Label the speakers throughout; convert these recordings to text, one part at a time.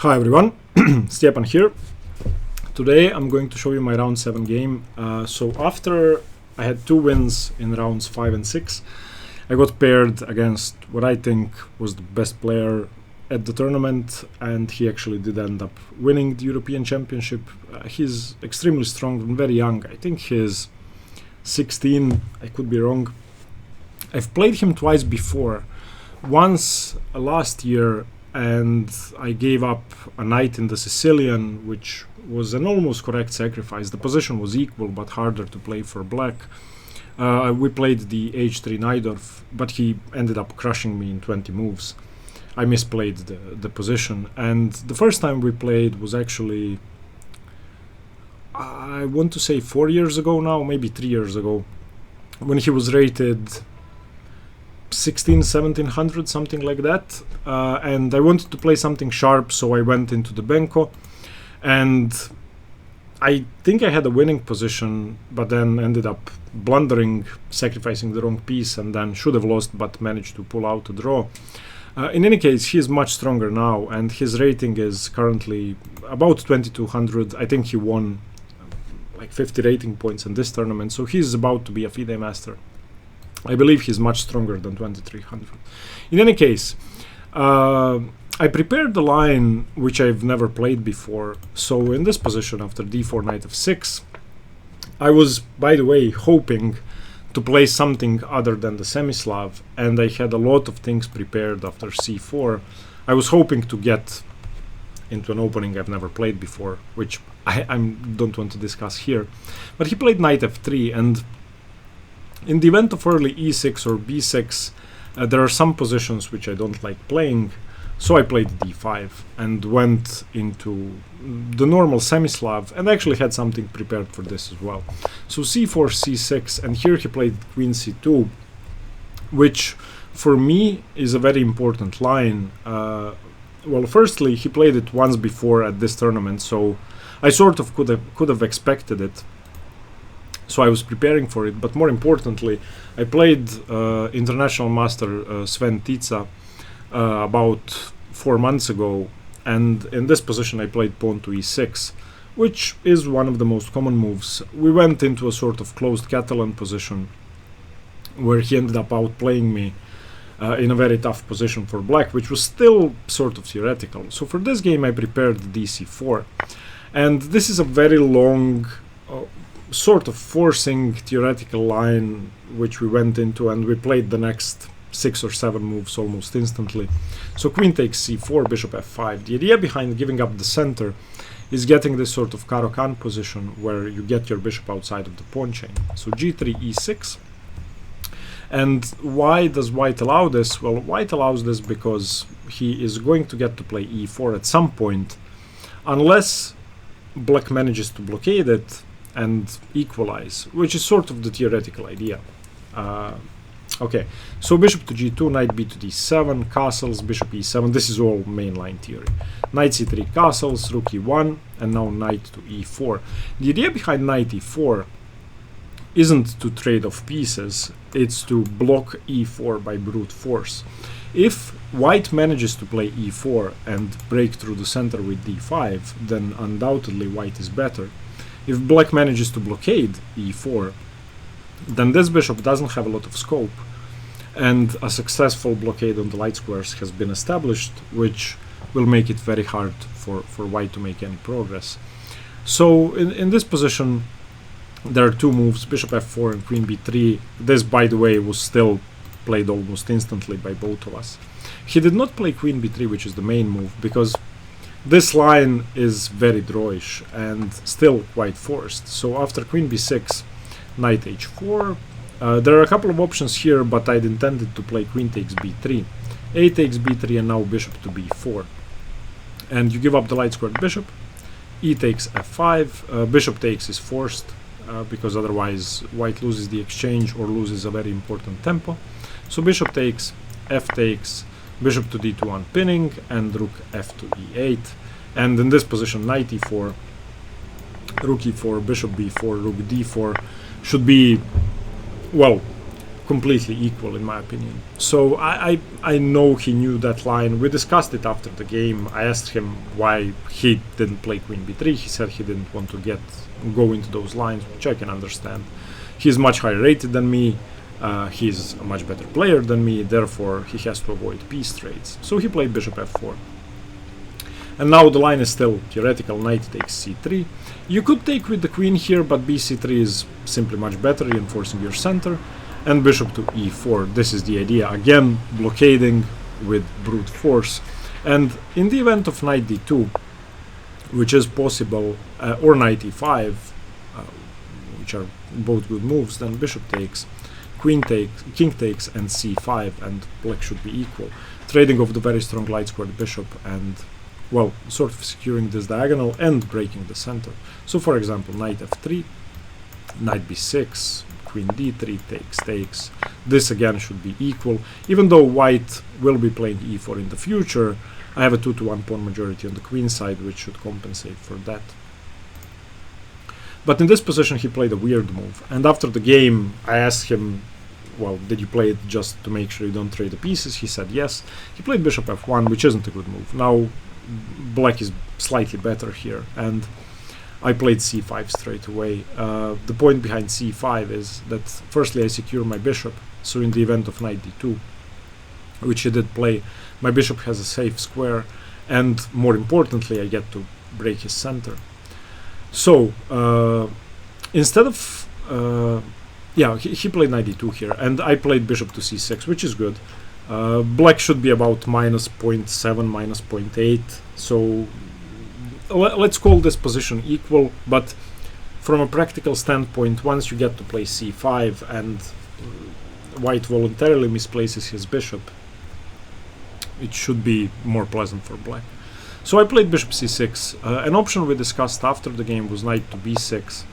Speaker 1: Hi everyone, Stepan here. Today I'm going to show you my round 7 game. So after I had 2 wins in rounds 5 and 6, I got paired against what I think was the best player at the tournament, and he actually did end up winning the European Championship. He's extremely strong and very young. I think he's 16, I could be wrong. I've played him twice before. Once last year, and I gave up a knight in the Sicilian, which was an almost correct sacrifice. The position was equal but harder to play for black. We played the h3 Najdorf, but he ended up crushing me in 20 moves. I misplayed the position, and the first time we played was actually, I want to say 4 years ago now, maybe 3 years ago, when he was rated 1700, something like that, and I wanted to play something sharp, so I went into the Benko, and I think I had a winning position, but then ended up blundering, sacrificing the wrong piece, and then should have lost but managed to pull out a draw. In any case, he is much stronger now, and his rating is currently about 2200. I think he won like 50 rating points in this tournament, so he's about to be a FIDE master. I believe he's much stronger than 2300. In any case, I prepared the line which I've never played before. So in this position, after d4 knight f6, I was, by the way, hoping to play something other than the Semi-Slav, and I had a lot of things prepared after c4. I was hoping to get into an opening I've never played before, which I don't want to discuss here. But he played knight f3, and in the event of early e6 or b6, there are some positions which I don't like playing, so I played d5 and went into the normal Semi-Slav, and actually had something prepared for this as well. So c4, c6, and here he played queen c2, which for me is a very important line. Well, firstly, he played it once before at this tournament, so I sort of could have expected it. So I was preparing for it, but more importantly, I played International Master Sven Tica about 4 months ago, and in this position I played pawn to e6, which is one of the most common moves. We went into a sort of closed Catalan position, where he ended up outplaying me in a very tough position for black, which was still sort of theoretical. So for this game I prepared dc4, and this is a very long sort of forcing theoretical line which we went into, and we played the next 6 or 7 moves almost instantly. So queen takes c4, bishop f5. The idea behind giving up the center is getting this sort of Caro-Kann position where you get your bishop outside of the pawn chain. So g3 e6. And why does white allow this? Well, white allows this because he is going to get to play e4 at some point, unless black manages to blockade it and equalize, which is sort of the theoretical idea. Okay, so bishop to g2, knight b to d7, castles, bishop e7. This is all mainline theory. Knight c3 castles, rook e1, and now knight to e4. The idea behind knight e4 isn't to trade off pieces, it's to block e4 by brute force. If white manages to play e4 and break through the center with d5, then undoubtedly white is better. If black manages to blockade e4, then this bishop doesn't have a lot of scope, and a successful blockade on the light squares has been established, which will make it very hard for white to make any progress. So in this position, there are 2 moves, bishop f4 and queen b3. This, by the way, was still played almost instantly by both of us. He did not play queen b3, which is the main move, because this line is very drawish and still quite forced. So after queen b6, knight h4. There are a couple of options here, but I'd intended to play queen takes b3, a takes b3, and now bishop to b4. And you give up the light squared bishop, e takes f5, bishop takes is forced, because otherwise white loses the exchange or loses a very important tempo. So bishop takes, f takes, bishop to d2 unpinning, and rook f to e8. And in this position, knight e4, rook e4, bishop b4, rook d4 should be, well, completely equal in my opinion. So I know he knew that line. We discussed it after the game. I asked him why he didn't play queen b3. He said he didn't want to go into those lines, which I can understand. He's much higher rated than me. He's a much better player than me, therefore he has to avoid piece trades. So he played bishop f4. And now the line is still theoretical. Knight takes c3. You could take with the queen here, but bc3 is simply much better, reinforcing your center. And bishop to e4. This is the idea. Again, blockading with brute force. And in the event of knight d2, which is possible, or knight e5, which are both good moves, then bishop takes, queen takes, king takes, and c5, and black should be equal. Trading off the very strong light squared bishop and, well, sort of securing this diagonal and breaking the center. So for example, knight f3, knight b6, queen d3, takes. This again should be equal. Even though white will be playing e4 in the future, I have a 2-to-1 pawn majority on the queen side, which should compensate for that. But in this position he played a weird move, and after the game I asked him, well, did you play it just to make sure you don't trade the pieces? He said yes. He played bishop f1, which isn't a good move. Now black is slightly better here, and I played c5 straight away. The point behind c5 is that firstly I secure my bishop, so in the event of knight d2, which he did play, my bishop has a safe square, and more importantly I get to break his center. So instead of he played knight d2 here, and I played bishop to c6, which is good. Black should be about minus 0.7, minus 0.8, so let's call this position equal. But from a practical standpoint, once you get to play c5 and white voluntarily misplaces his bishop, it should be more pleasant for black. So I played bishop c6. An option we discussed after the game was knight to b6,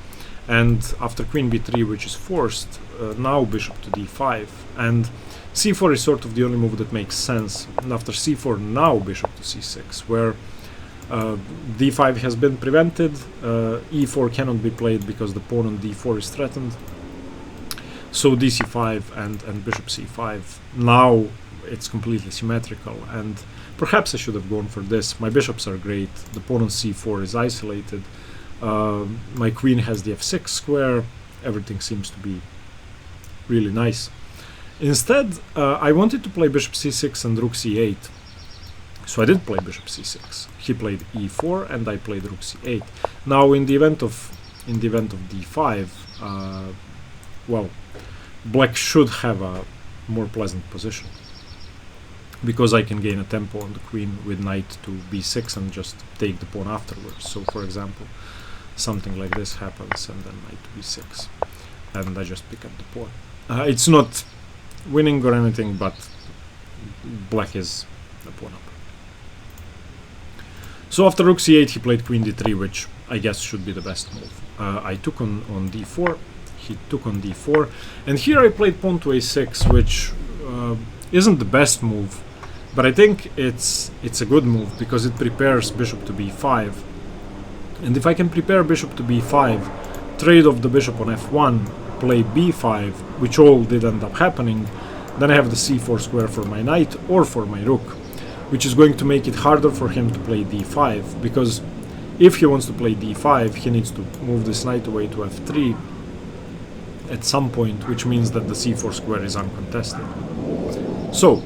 Speaker 1: and after queen b3, which is forced, now bishop to d5, and c4 is sort of the only move that makes sense. And after c4, now bishop to c6, where d5 has been prevented, e4 cannot be played because the pawn on d4 is threatened. So dc5 and bishop c5. Now it's completely symmetrical, and perhaps I should have gone for this. My bishops are great. The pawn on c4 is isolated. My queen has the f6 square. Everything seems to be really nice. Instead, I wanted to play bishop c6 and rook c8. So I did play bishop c6. He played e4 and I played rook c8. Now in the event of d5, well, black should have a more pleasant position, because I can gain a tempo on the queen with knight to b6 and just take the pawn afterwards. So for example, something like this happens and then knight to b6, and I just pick up the pawn. It's not winning or anything, but black is the pawn up. So after rook c8 he played queen d3, which I guess should be the best move. I took on d4, he took on d4, and here I played pawn to a6, which isn't the best move, but I think it's a good move because it prepares bishop to b5. And if I can prepare bishop to b5, trade off the bishop on f1, play b5, which all did end up happening, then I have the c4 square for my knight or for my rook, which is going to make it harder for him to play d5, because if he wants to play d5, he needs to move this knight away to f3 at some point, which means that the c4 square is uncontested. So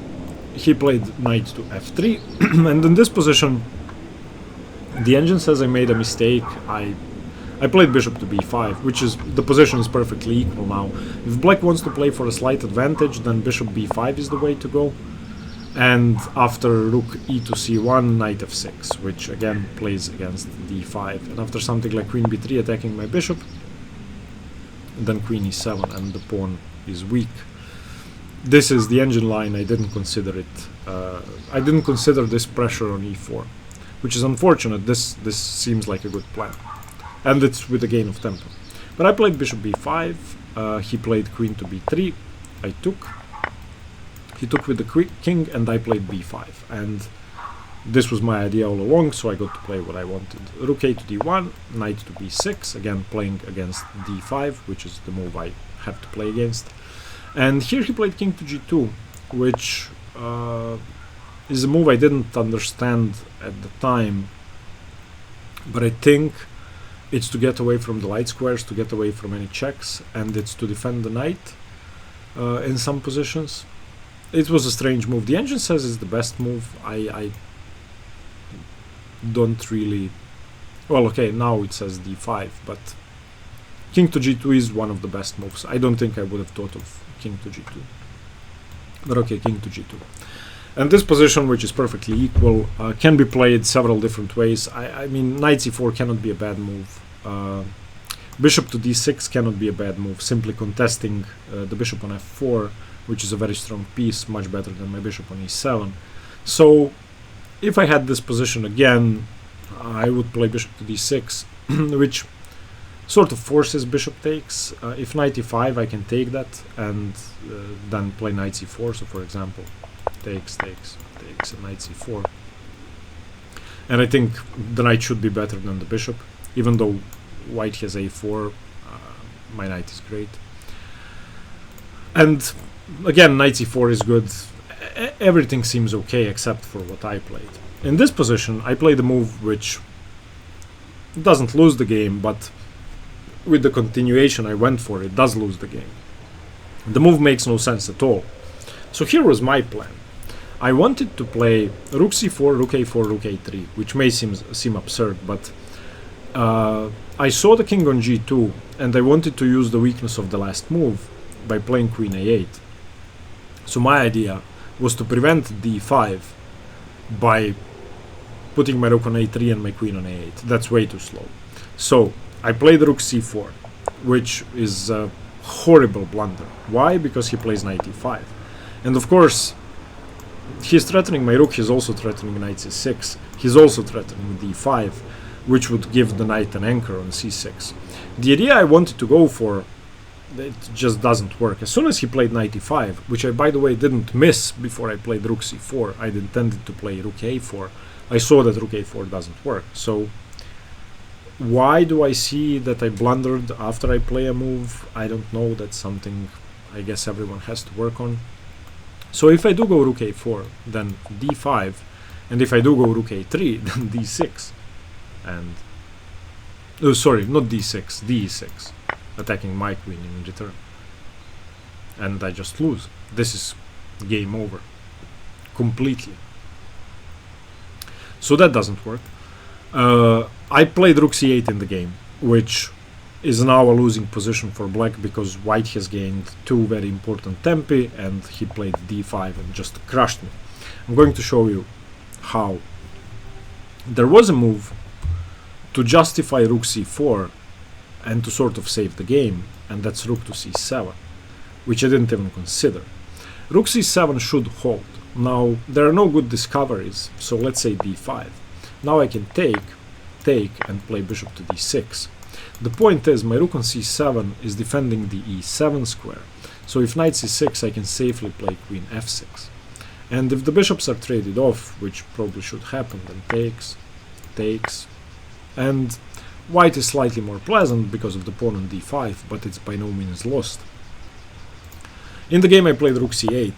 Speaker 1: he played knight to f3, and in this position the engine says I made a mistake. I played bishop to b5, which is, the position is perfectly equal now. If black wants to play for a slight advantage, then bishop b5 is the way to go. And after rook e to c1, knight f6, which again plays against d5. And after something like queen b3 attacking my bishop, then queen e7, and the pawn is weak. This is the engine line. I didn't consider it. I didn't consider this pressure on e4, which is unfortunate. This seems like a good plan, and it's with a gain of tempo. But I played bishop b5. He played queen to b3. I took. He took with the king, and I played b5. And this was my idea all along, so I got to play what I wanted. Rook a to d1, knight to b6, again playing against d5, which is the move I have to play against. And here he played king to g2, which is a move I didn't understand at the time, but I think it's to get away from the light squares, to get away from any checks, and it's to defend the knight in some positions. It was a strange move. The engine says it's the best move. I don't really... Well, okay, now it says d5, but king to g2 is one of the best moves. I don't think I would have thought of king to g2. But okay, king to g2. And this position, which is perfectly equal, can be played several different ways. I mean, knight c4 cannot be a bad move. Bishop to d6 cannot be a bad move, simply contesting the bishop on f4, which is a very strong piece, much better than my bishop on e7. So, if I had this position again, I would play bishop to d6, which sort of forces bishop takes. If knight e5, I can take that, and then play knight c4, so for example, takes, and knight c4. And I think the knight should be better than the bishop, even though white has a4, my knight is great. And again, knight c4 is good. Everything seems okay except for what I played. In this position, I played a move which doesn't lose the game, but with the continuation I went for, it does lose the game. The move makes no sense at all. So here was my plan. I wanted to play rook c4, rook a4, rook a3, which may seem absurd, but I saw the king on g2, and I wanted to use the weakness of the last move by playing queen a8. So my idea was to prevent d5 by putting my rook on a3 and my queen on a8. That's way too slow. So I played rook c4, which is a horrible blunder. Why? Because he plays knight e5. And of course, he's threatening my rook, he's also threatening knight c6, he's also threatening d5, which would give the knight an anchor on c6. The idea I wanted to go for, it just doesn't work. As soon as he played knight e5, which I, by the way, didn't miss before I played rook c4, I'd intended to play rook a4, I saw that rook a4 doesn't work. So why do I see that I blundered after I play a move? I don't know. That's something I guess everyone has to work on. So if I do go rook a4, then d5, and if I do go rook a3, then d6, and oh, sorry, not d6, d6, attacking my queen in return, and I just lose. This is game over completely. So that doesn't work. I played rook c8 in the game, which is now a losing position for black because white has gained two very important tempi, and he played d5 and just crushed me. I'm going to show you how. There was a move to justify rook c4 and to sort of save the game, and that's rook to c7, which I didn't even consider. Rook c7 should hold. Now, there are no good discoveries, so let's say d5. Now I can take, and play bishop to d6. The point is, my rook on c7 is defending the e7 square, so if knight c6 I can safely play queen f6. And if the bishops are traded off, which probably should happen, then takes, and white is slightly more pleasant because of the pawn on d5, but it's by no means lost. In the game I played rook c8,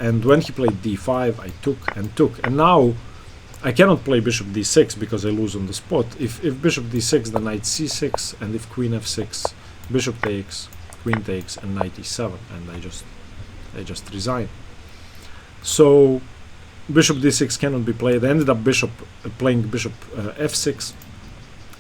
Speaker 1: and when he played d5 I took, and now I cannot play bishop d6 because I lose on the spot. If bishop d6, then knight c6, and if queen f6, bishop takes, queen takes, and knight e7, and I just resign. So bishop d6 cannot be played. I ended up playing bishop f6.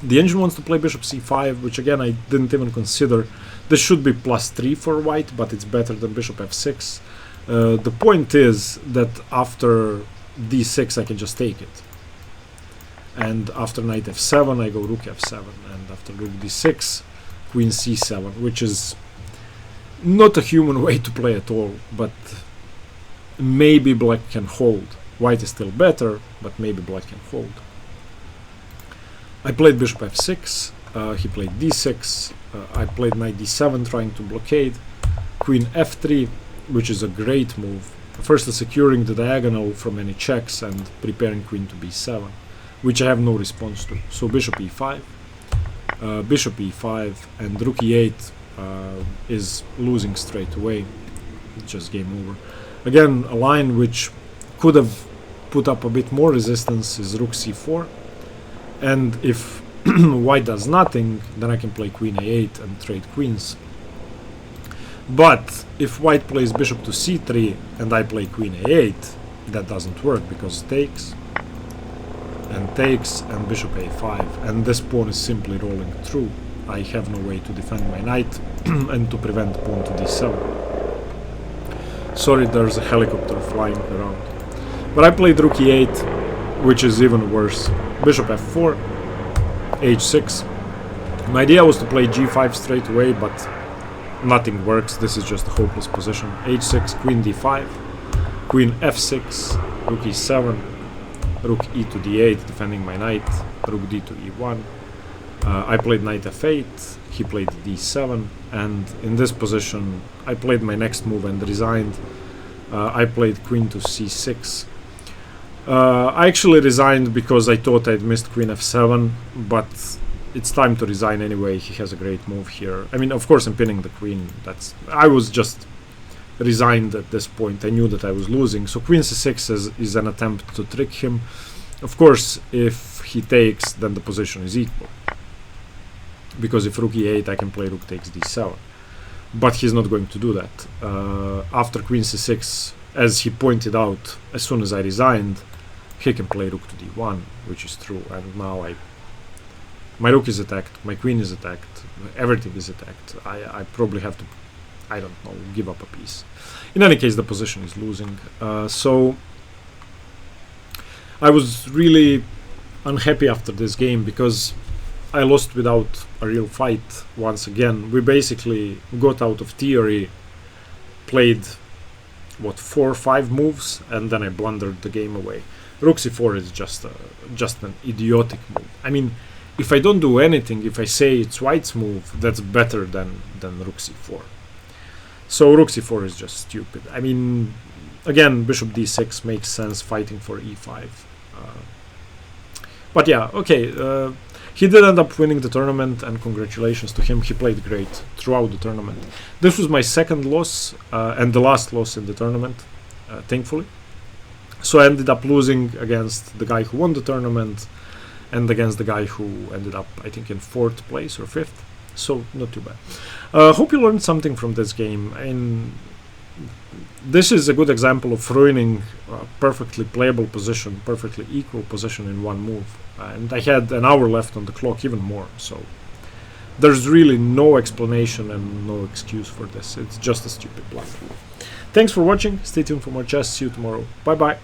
Speaker 1: The engine wants to play bishop c5, which again I didn't even consider. This should be +3 for white, but it's better than bishop f6. The point is that after d6 I can just take it, and after knight f7 I go rook f7, and after rook d6 queen c7, which is not a human way to play at all, but maybe black can hold. White is still better, but maybe black can hold. I played bishop f6, he played d6, I played knight d7 trying to blockade, queen f3, which is a great move. Firstly securing the diagonal from any checks and preparing queen to b7, which I have no response to. So bishop e5, and rook e8 is losing straight away. it's just game over. Again, a line which could have put up a bit more resistance is rook c4, and if white does nothing, then I can play queen a8 and trade queens. But if white plays bishop to c3 and I play queen a8, that doesn't work because takes and bishop a5, and this pawn is simply rolling through. I have no way to defend my knight and to prevent pawn to d7. Sorry, there's a helicopter flying around. But I played rook e8, which is even worse. Bishop f4, h6. My idea was to play g5 straight away, but nothing works. This is just a hopeless position. h6, queen d5, queen f6, rook e7, rook e to d8, defending my knight, rook d to e1. I played knight f8, he played d7, and in this position I played my next move and resigned. I played queen to c6. I actually resigned because I thought I'd missed queen f7, but it's time to resign anyway. He has a great move here. I mean, of course I'm pinning the queen. I was just resigned at this point. I knew that I was losing, so queen c6 is an attempt to trick him. Of course, if he takes, then the position is equal, because if rook e8 I can play rook takes d7, but he's not going to do that. After queen c6, as he pointed out, as soon as I resigned, he can play rook to d1, which is true, and now my rook is attacked, my queen is attacked, everything is attacked. I probably have to, I don't know, give up a piece. In any case, the position is losing, so I was really unhappy after this game because I lost without a real fight once again. We basically got out of theory, played what, 4 or 5 moves, and then I blundered the game away. Rook c4 is just an idiotic move. I mean, if I don't do anything, if I say it's white's move, that's better than rook c4. So rook c4 is just stupid. I mean, again, bishop d6 makes sense, fighting for e5. But yeah, okay. He did end up winning the tournament, and congratulations to him. He played great throughout the tournament. This was my second loss and the last loss in the tournament, thankfully. So I ended up losing against the guy who won the tournament and against the guy who ended up, I think, in 4th place or 5th. So not too bad. Hope you learned something from this game. This is a good example of ruining a perfectly playable position, perfectly equal position in one move. And I had an hour left on the clock, even more. So there's really no explanation and no excuse for this. It's just a stupid blunder. Thanks for watching. Stay tuned for more chess. See you tomorrow. Bye bye.